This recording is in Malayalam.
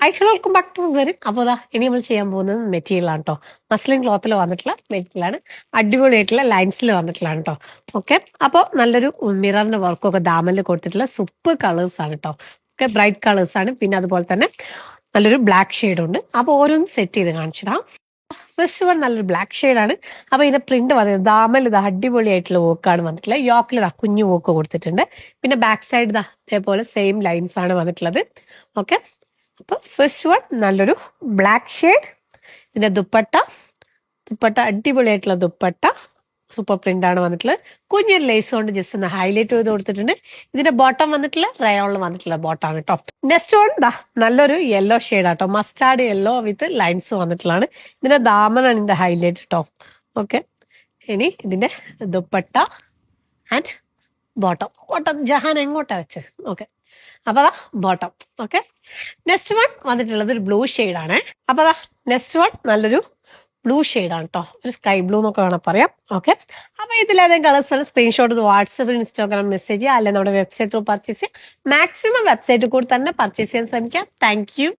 ഹലോ വെൽക്കം ബാക്ക് ടു സെറിൻ. അപ്പോൾ അതാ ഇനി നമ്മൾ ചെയ്യാൻ പോകുന്നത് മെറ്റീരിയലാണ് കേട്ടോ. മസ്ലിൻ ക്ലോത്തിൽ വന്നിട്ടുള്ള മെറ്റീരിയലാണ്. അടിപൊളിയായിട്ടുള്ള ലൈൻസിൽ വന്നിട്ടുള്ളതാണ് കേട്ടോ. ഓക്കെ, അപ്പോൾ നല്ലൊരു മിററിന്റെ വർക്കൊക്കെ ദാമനിൽ കൊടുത്തിട്ടുള്ള സൂപ്പർ കളേഴ്സ് ആണ് കേട്ടോ. ഒക്കെ ബ്രൈറ്റ് കളേഴ്സ് ആണ്. പിന്നെ അതുപോലെ തന്നെ നല്ലൊരു ബ്ലാക്ക് ഷെയ്ഡ് ഉണ്ട്. അപ്പോൾ ഓരോന്ന് സെറ്റ് ചെയ്ത് കാണിച്ചിടാം. ഫസ്റ്റ് വൺ നല്ലൊരു ബ്ലാക്ക് ഷെയ്ഡാണ്. അപ്പോൾ ഇതിന്റെ പ്രിന്റ് വന്നത് ദാമൽ ഇതാ അടിപൊളിയായിട്ടുള്ള വർക്കാണ് വന്നിട്ടുള്ളത്. യോക്കിൽ ഇതാ കുഞ്ഞു വർക്ക് കൊടുത്തിട്ടുണ്ട്. പിന്നെ ബാക്ക് സൈഡ് ഇതാ അതേപോലെ സെയിം ലൈൻസ് ആണ് വന്നിട്ടുള്ളത്. ഓക്കെ, അപ്പോൾ ഫസ്റ്റ് വൺ നല്ലൊരു ബ്ലാക്ക് ഷെയ്ഡ്. ഇതിന്റെ ദുപ്പട്ട അടിപൊളിയായിട്ടുള്ള ദുപ്പട്ട, സൂപ്പർ പ്രിന്റ് ആണ് വന്നിട്ടുള്ളത്. കുഞ്ഞൊരു ലേസ് കൊണ്ട് ജസ്റ്റ് ഒന്ന് ഹൈലൈറ്റ് ചെയ്ത് കൊടുത്തിട്ടുണ്ട്. ഇതിന്റെ ബോട്ടം വന്നിട്ടുള്ള റയോണിൽ വന്നിട്ടുള്ള ബോട്ടാണ് കേട്ടോ. നെക്സ്റ്റ് വൺ ദാ നല്ലൊരു യെല്ലോ ഷെയ്ഡ് ആട്ടോ, മസ്റ്റാർഡ് യെല്ലോ വിത്ത് ലൈൻസ് വന്നിട്ടുള്ളതാണ്. ഇതിന്റെ ദാമനാണ് ഇതിന്റെ ഹൈലൈറ്റ് കേട്ടോ. ഓക്കെ, ഇനി ഇതിന്റെ ദുപ്പട്ട ആൻഡ് ബോട്ടം ജഹാൻ എങ്ങോട്ടാ വെച്ച്. ഓക്കെ, അപ്പൊ അതാ ബോട്ടം. ഓക്കെ, നെക്സ്റ്റ് വൺ വന്നിട്ടുള്ളത് ഒരു ബ്ലൂ ആണ്. അപ്പൊ അതാ നെക്സ്റ്റ് വൺ നല്ലൊരു ബ്ലൂ ആണ് കേട്ടോ, ഒരു സ്കൈ ബ്ലൂ എന്നൊക്കെ വേണം പറയാം. ഓക്കെ, അപ്പൊ ഇതിലേതെങ്കിലും കളേഴ്സ് വേണം സ്ക്രീൻഷോട്ട് വാട്സപ്പിൽ ഇൻസ്റ്റാഗ്രാം മെസ്സേജ് ചെയ്യുക, അല്ലെങ്കിൽ നമ്മുടെ വെബ്സൈറ്റ് ത്രൂ പർച്ചേസ് ചെയ്യുക. മാക്സിമം വെബ്സൈറ്റിൽ കൂടി തന്നെ പർച്ചേസ് ചെയ്യാൻ ശ്രമിക്കാം. Thank you.